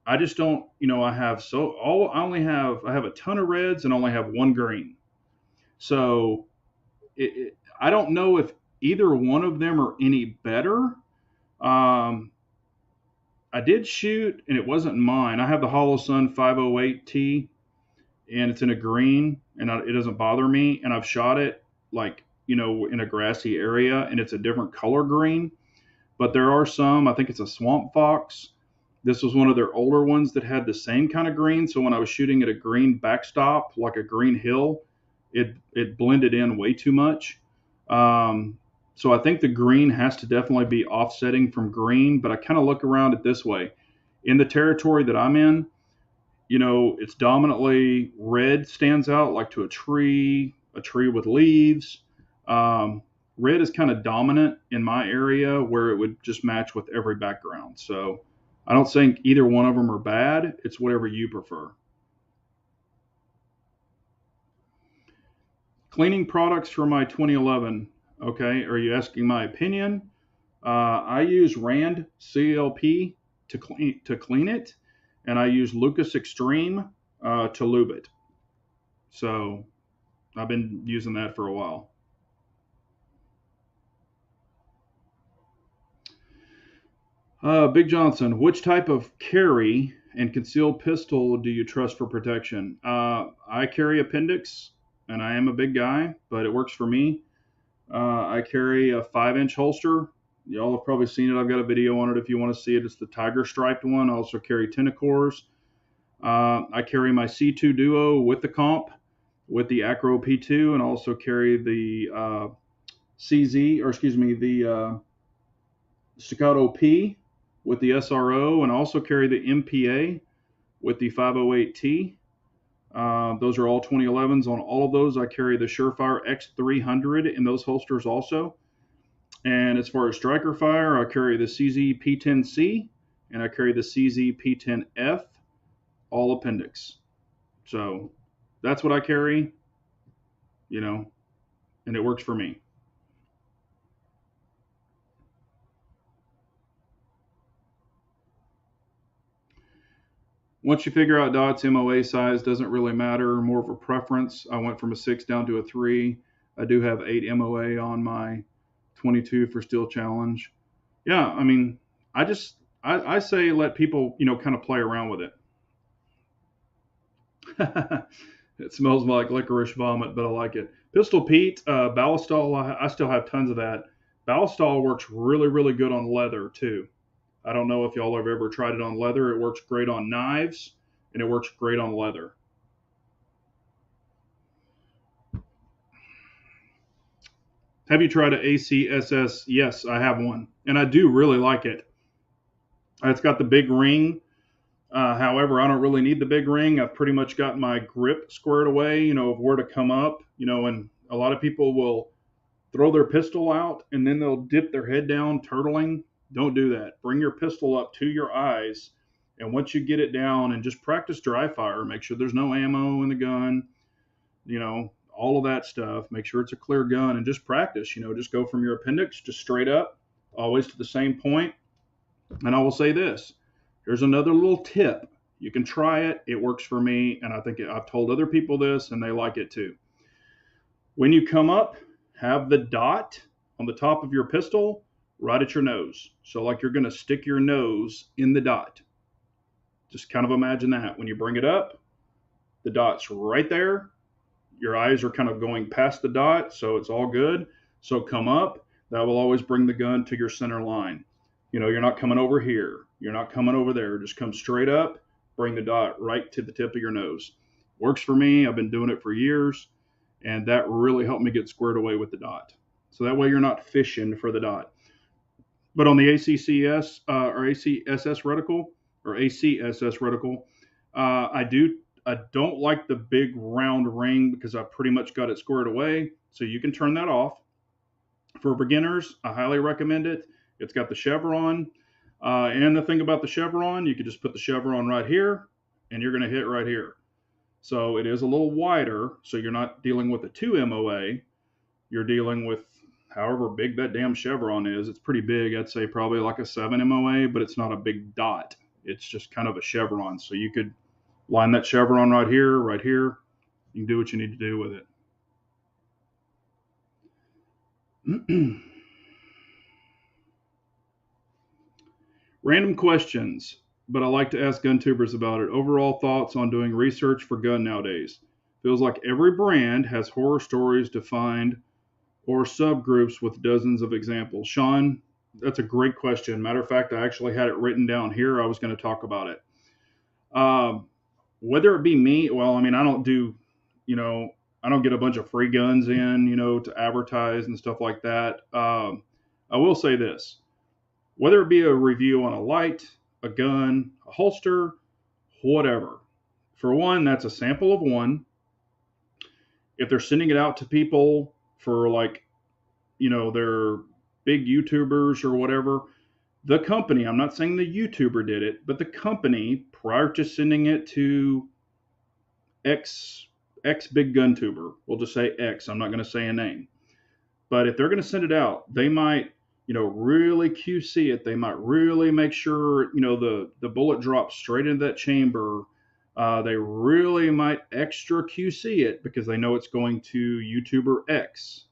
I just don't, I have a ton of reds and only have one green. So I don't know if either one of them are any better. I did shoot, and it wasn't mine. I have the Holosun 508T, and it's in a green, and it doesn't bother me. And I've shot it in a grassy area, and it's a different color green. But there are some, I think it's a Swamp Fox. This was one of their older ones that had the same kind of green. So when I was shooting at a green backstop, like a green hill, it blended in way too much. So I think the green has to definitely be offsetting from green, but I kind of look around it this way. In the territory that I'm in, it's dominantly red stands out like to a tree with leaves. Red is kind of dominant in my area where it would just match with every background. So I don't think either one of them are bad. It's whatever you prefer. Cleaning products for my 2011. Okay, are you asking my opinion? I use Rand CLP to clean it, and I use Lucas Extreme to lube it. So I've been using that for a while. Big Johnson, which type of carry and concealed pistol do you trust for protection? I carry appendix, and I am a big guy, but it works for me. I carry a 5-inch holster. Y'all have probably seen it. I've got a video on it if you want to see it. It's the tiger striped one. I also carry Tenacores. I carry my C2 Duo with the comp, with the Acro P2, and also carry the the Staccato P with the SRO, and also carry the MPA with the 508T. Those are all 2011s. On all of those, I carry the Surefire X300 in those holsters also. And as far as striker fire, I carry the CZ P10C and I carry the CZ P10F, all appendix. So that's what I carry, and it works for me. Once you figure out dots, MOA size doesn't really matter, more of a preference. I went from a 6 down to a 3. I do have 8 MOA on my 22 for Steel Challenge. Yeah, I mean, I say let people, kind of play around with it. It smells like licorice vomit, but I like it. Pistol Pete, Ballistol, I still have tons of that. Ballistol works really, really good on leather too. I don't know if y'all have ever tried it on leather. It works great on knives, and it works great on leather. Have you tried an ACSS? Yes, I have one, and I do really like it. It's got the big ring. However, I don't really need the big ring. I've pretty much got my grip squared away, of where to come up, and a lot of people will throw their pistol out and then they'll dip their head down, turtling. Don't do that. Bring your pistol up to your eyes. And once you get it down, and just practice dry fire, make sure there's no ammo in the gun, all of that stuff. Make sure it's a clear gun and just practice, just go from your appendix just straight up, always to the same point. And I will say this, here's another little tip. You can try it. It works for me. And I think I've told other people this and they like it too. When you come up, have the dot on the top of your pistol right at your nose. So like you're going to stick your nose in the dot. Just kind of imagine that. When you bring it up, the dot's right there. Your eyes are kind of going past the dot, so it's all good. So come up. That will always bring the gun to your center line. You're not coming over here. You're not coming over there. Just come straight up. Bring the dot right to the tip of your nose. Works for me. I've been doing it for years. And that really helped me get squared away with the dot. So that way you're not fishing for the dot. But on the ACCS or ACSS reticle or ACSS reticle, I don't like the big round ring because I pretty much got it squared away. So you can turn that off. For beginners, I highly recommend it. It's got the chevron. And the thing about the chevron, you can just put the chevron right here and you're going to hit right here. So it is a little wider, so you're not dealing with a 2 MOA. You're dealing with however big that damn chevron is. It's pretty big. I'd say probably like a 7 MOA, but it's not a big dot. It's just kind of a chevron. So you could line that chevron right here, right here. You can do what you need to do with it. Random questions, but I like to ask gun tubers about it. Overall thoughts on doing research for gun nowadays. Feels like every brand has horror stories to find or subgroups with dozens of examples. Sean, that's a great question. Matter of fact, I actually had it written down here. I was going to talk about it. Whether it be me, well, I mean, I don't do, I don't get a bunch of free guns in, to advertise and stuff like that. I will say this, whether it be a review on a light, a gun, a holster, whatever. For one, that's a sample of one. If they're sending it out to people for they're big YouTubers or whatever, the company, I'm not saying the YouTuber did it, but the company, prior to sending it to X big gun tuber, we'll just say X, I'm not going to say a name. But if they're going to send it out, they might, really QC it. They might really make sure, the bullet drops straight into that chamber. They really might extra QC it because they know it's going to YouTuber X.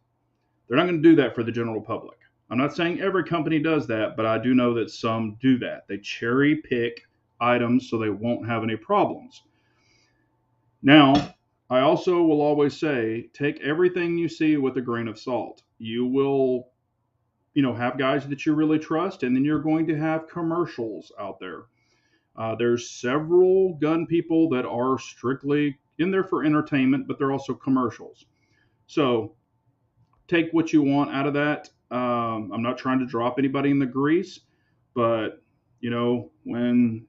They're not going to do that for the general public. I'm not saying every company does that, but I do know that some do that. They cherry pick items so they won't have any problems. Now, I also will always say, take everything you see with a grain of salt. You will, have guys that you really trust, and then you're going to have commercials out there. There's several gun people that are strictly in there for entertainment, but they're also commercials. So take what you want out of that. I'm not trying to drop anybody in the grease, but when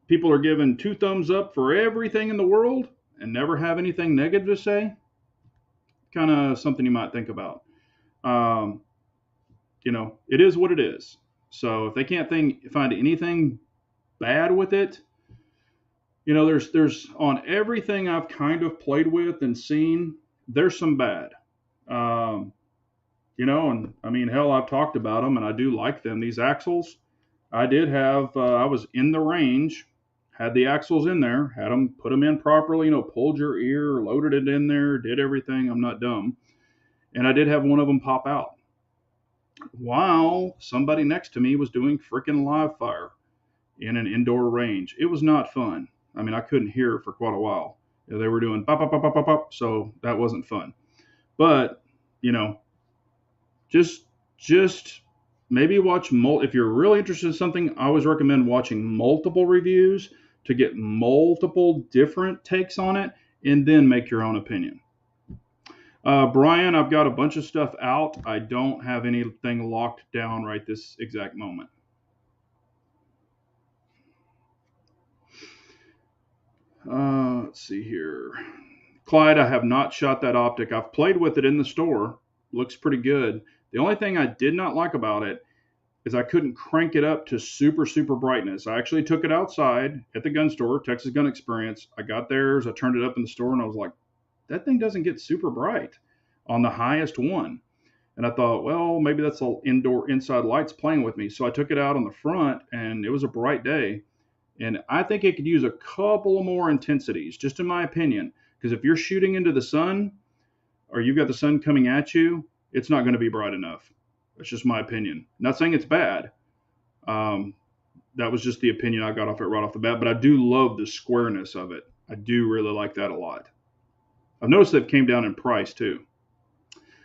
people are given 2 thumbs up for everything in the world and never have anything negative to say, kind of something you might think about. It is what it is. So if they can't find anything bad with it, there's on everything I've kind of played with and seen, there's some bad. And I mean, hell, I've talked about them and I do like them. These axles, I did have, I was in the range, had the axles in there, had them, put them in properly, pulled your ear, loaded it in there, did everything. I'm not dumb. And I did have one of them pop out. while somebody next to me was doing freaking live fire in an indoor range. It was not fun. I mean, I couldn't hear for quite a while. They were doing pop, pop, pop, pop, pop, pop, so that wasn't fun. But, you know, just just maybe watch if you're really interested in something. I always recommend watching multiple reviews to get multiple different takes on it, and then make your own opinion. Brian, I've got a bunch of stuff out. I don't have anything locked down right this exact moment. Let's see here. Clyde, I have not shot that optic. I've played with it in the store. Looks pretty good. The only thing I did not like about it is I couldn't crank it up to super, super brightness. I actually took it outside at the gun store, Texas Gun Experience. I got theirs, I turned it up in the store, and I was like, that thing doesn't get super bright on the highest one. And I thought, well, maybe that's all indoor inside lights playing with me. So I took it out on the front, and it was a bright day. And I think it could use a couple of more intensities, just in my opinion. Because if you're shooting into the sun, or you've got the sun coming at you, it's not going to be bright enough. That's just my opinion. Not saying it's bad. Um, that was just the opinion I got off it right off the bat. But I do love the squareness of it. I do really like that a lot. I've noticed they've came down in price too.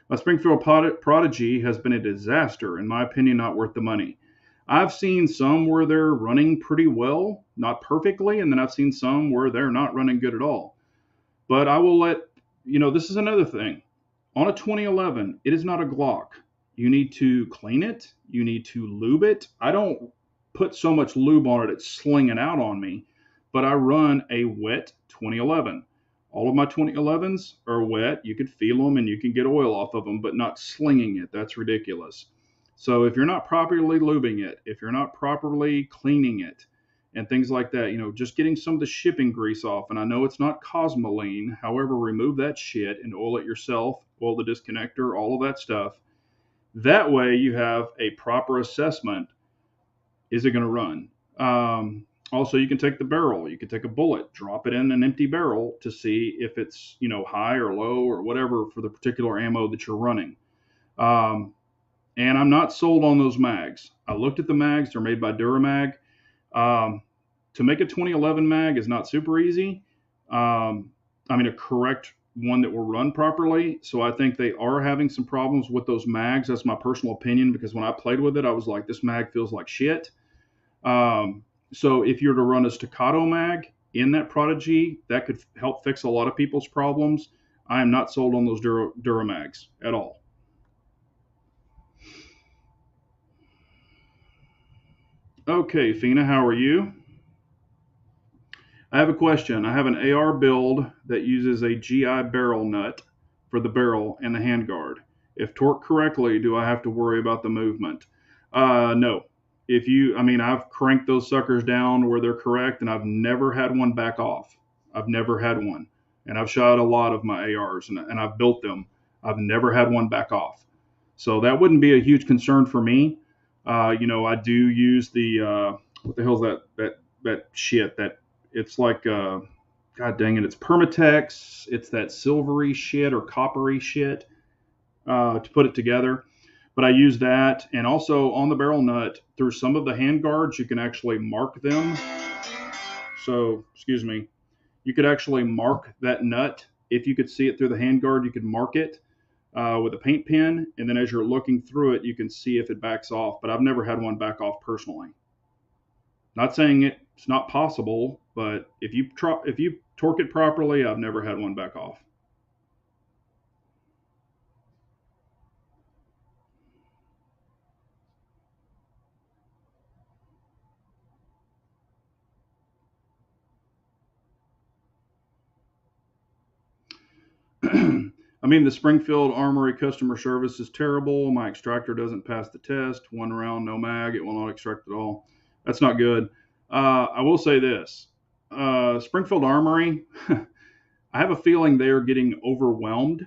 My Springfield Prodigy has been a disaster, in my opinion, not worth the money. I've seen some where they're running pretty well, not perfectly, and then I've seen some where they're not running good at all. But I will this is another thing. On a 2011, it is not a Glock. You need to clean it. You need to lube it. I don't put so much lube on it, it's slinging out on me, but I run a wet 2011. All of my 2011s are wet. You could feel them and you can get oil off of them, but not slinging it. That's ridiculous. So if you're not properly lubing it, if you're not properly cleaning it, and things like that, just getting some of the shipping grease off. And I know it's not Cosmoline. However, remove that shit and oil it yourself, oil the disconnector, all of that stuff. That way you have a proper assessment. Is it going to run? Also, you can take the barrel. You can take a bullet, drop it in an empty barrel to see if it's, high or low or whatever for the particular ammo that you're running. And I'm not sold on those mags. I looked at the mags. They're made by Duramag. To make a 2011 mag is not super easy. A correct one that will run properly. So I think they are having some problems with those mags. That's my personal opinion, because when I played with it, I was like, this mag feels like shit. So if you're to run a staccato mag in that Prodigy, that could help fix a lot of people's problems. I am not sold on those Duramags at all. Okay, Fina, how are you? I have a question. I have an AR build that uses a GI barrel nut for the barrel and the handguard. If torqued correctly, do I have to worry about the movement? No. I've cranked those suckers down where they're correct, and I've never had one back off. I've never had one. And I've shot a lot of my ARs, and I've built them. I've never had one back off. So that wouldn't be a huge concern for me. I do use the, what the hell's that shit that, it's like, God dang it, it's Permatex. It's that silvery shit or coppery shit to put it together. But I use that. And also on the barrel nut, through some of the hand guards, you can actually mark them. So, excuse me, you could actually mark that nut. If you could see it through the hand guard, you could mark it with a paint pen. And then as you're looking through it, you can see if it backs off. But I've never had one back off personally. Not saying it's not possible, but if you torque it properly, I've never had one back off. The Springfield Armory customer service is terrible. My extractor doesn't pass the test. One round, no mag. It will not extract at all. That's not good. I will say this. Springfield Armory, I have a feeling they are getting overwhelmed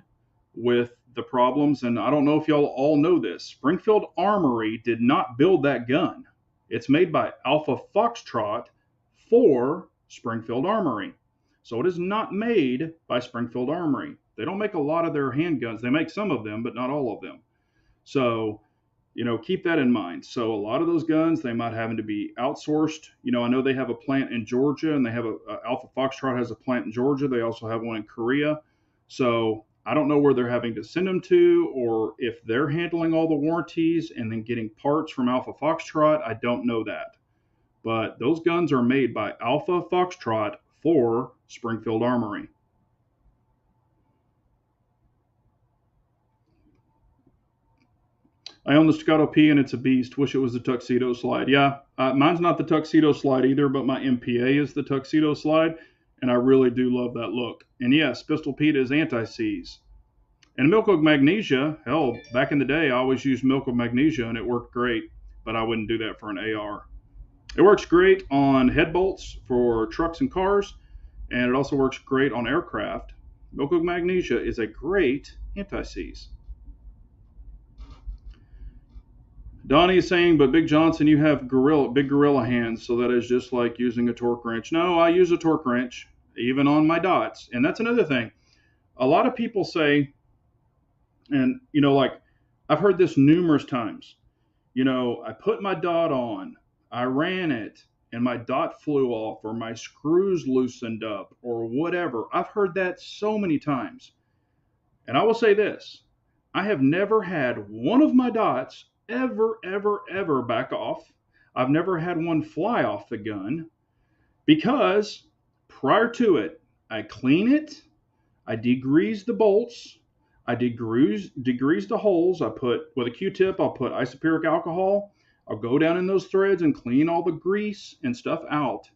with the problems. And I don't know if y'all all know this. Springfield Armory did not build that gun. It's made by Alpha Foxtrot for Springfield Armory. So it is not made by Springfield Armory. They don't make a lot of their handguns. They make some of them, but not all of them. So keep that in mind. So a lot of those guns, they might having to be outsourced. I know they have a plant in Georgia, and they have a Alpha Foxtrot has a plant in Georgia. They also have one in Korea. So I don't know where they're having to send them to, or if they're handling all the warranties and then getting parts from Alpha Foxtrot. I don't know that. But those guns are made by Alpha Foxtrot for Springfield Armory. I own the Staccato P and it's a beast. Wish it was the Tuxedo slide. Yeah, mine's not the Tuxedo slide either, but my MPA is the Tuxedo slide, and I really do love that look. And yes, Pistol Pete is anti-seize. And Milk of Magnesia, hell, back in the day, I always used Milk of Magnesia and it worked great, but I wouldn't do that for an AR. It works great on head bolts for trucks and cars, and it also works great on aircraft. Milk of Magnesia is a great anti-seize. Donnie is saying, but Big Johnson, you have big gorilla hands, so that is just like using a torque wrench. No, I use a torque wrench, even on my dots. And that's another thing. A lot of people say, and, like, I've heard this numerous times. I put my dot on, I ran it, and my dot flew off, or my screws loosened up, or whatever. I've heard that so many times. And I will say this. I have never had one of my dots ever back off. I've never had one fly off the gun because prior to it, I clean it, I degrease the bolts, I degrease the holes. I put, with a Q-tip, I'll put isoperic alcohol. I'll go down in those threads and clean all the grease and stuff out.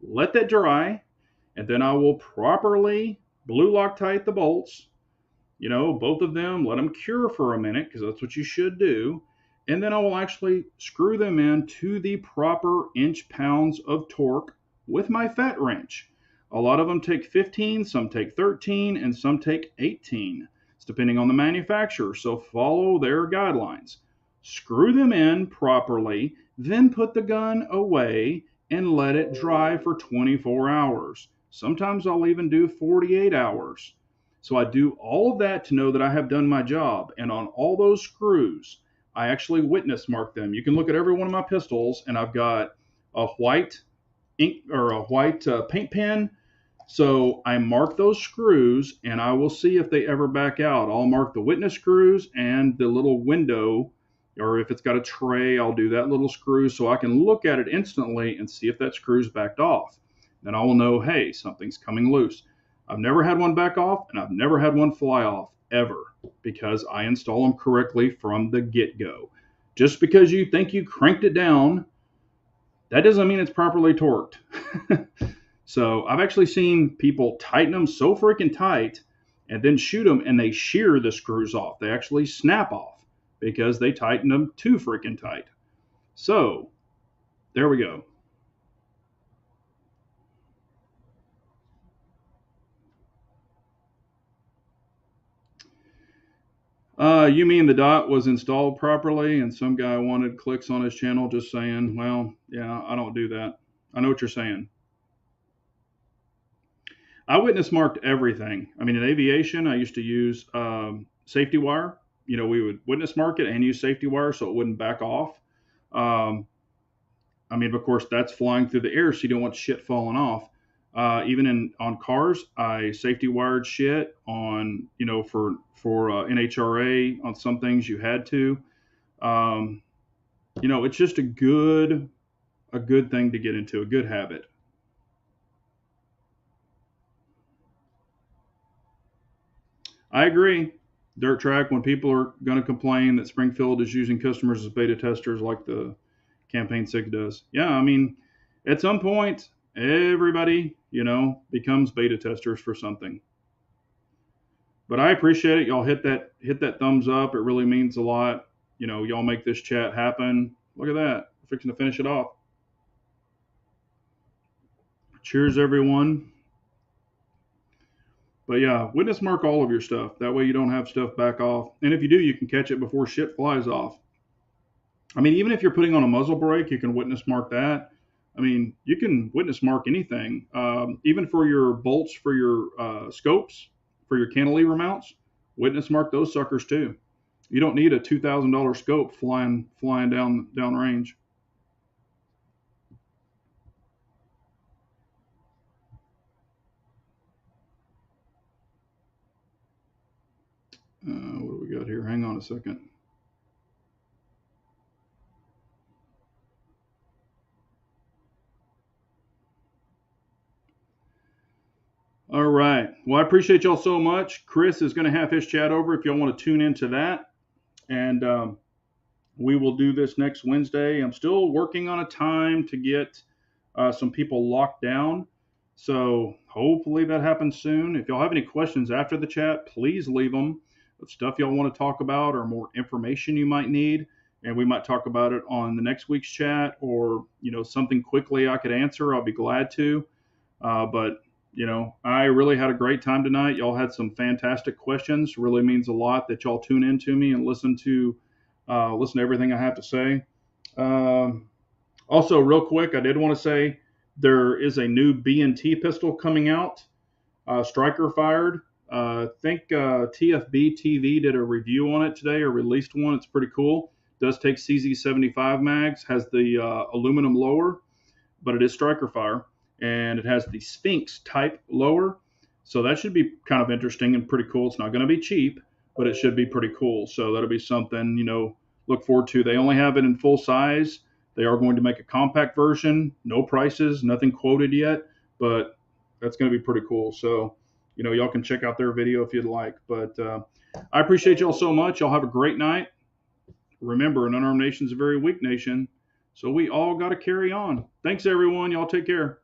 Let that dry, and then I will properly blue Loctite the bolts. Both of them, let them cure for a minute because that's what you should do. And then I will actually screw them in to the proper inch-pounds of torque with my fat wrench. A lot of them take 15, some take 13, and some take 18. It's depending on the manufacturer, so follow their guidelines. Screw them in properly, then put the gun away and let it dry for 24 hours. Sometimes I'll even do 48 hours. So I do all of that to know that I have done my job. And on all those screws, I actually witness mark them. You can look at every one of my pistols, and I've got a white ink or a white paint pen. So I mark those screws, and I will see if they ever back out. I'll mark the witness screws and the little window, or if it's got a tray, I'll do that little screw so I can look at it instantly and see if that screw's backed off. Then I will know, hey, something's coming loose. I've never had one back off, and I've never had one fly off, ever, because I install them correctly from the get-go. Just because you think you cranked it down, that doesn't mean it's properly torqued. So I've actually seen people tighten them so freaking tight and then shoot them, and they shear the screws off. They actually snap off because they tighten them too freaking tight. So there we go. You mean the dot was installed properly and some guy wanted clicks on his channel? Just saying. Well, yeah, I don't do that. I know what you're saying. I witness marked everything. I mean, in aviation, I used to use safety wire. We would witness mark it and use safety wire so it wouldn't back off. Of course, that's flying through the air, so you don't want shit falling off. Even on cars, I safety wired shit on, for NHRA on some things you had to. It's just a good thing to get into, a good habit. I agree. Dirt track, when people are going to complain that Springfield is using customers as beta testers like the Campaign 6 does. Yeah, at some point, everybody, becomes beta testers for something. But I appreciate it. Y'all hit that thumbs up. It really means a lot. Y'all make this chat happen. Look at that. We're fixing to finish it off. Cheers, everyone. But yeah, witness mark all of your stuff. That way you don't have stuff back off. And if you do, you can catch it before shit flies off. Even if you're putting on a muzzle brake, you can witness mark that. You can witness mark anything. Even for your bolts, for your scopes, for your cantilever mounts, witness mark those suckers too. You don't need a $2,000 scope flying down range. What do we got here? Hang on a second. All right. Well, I appreciate y'all so much. Chris is going to have his chat over if y'all want to tune into that. And we will do this next Wednesday. I'm still working on a time to get some people locked down. So hopefully that happens soon. If y'all have any questions after the chat, please leave them. If stuff y'all want to talk about or more information you might need, and we might talk about it on the next week's chat, or something quickly I could answer, I'll be glad to. But I really had a great time tonight. Y'all had some fantastic questions. Really means a lot that y'all tune in to me and listen to everything I have to say. Also, real quick, I did want to say there is a new B&T pistol coming out, striker fired. I think TFB TV did a review on it today, or released one. It's pretty cool. It does take CZ75 mags, has the aluminum lower, but it is striker fire, and it has the Sphinx type lower. So that should be kind of interesting and pretty cool. It's not going to be cheap, but it should be pretty cool. So that'll be something, look forward to. They only have it in full size. They are going to make a compact version, no prices, nothing quoted yet, but that's going to be pretty cool. So, y'all can check out their video if you'd like. But I appreciate y'all so much. Y'all have a great night. Remember, an unarmed nation is a very weak nation, so we all got to carry on. Thanks, everyone. Y'all take care.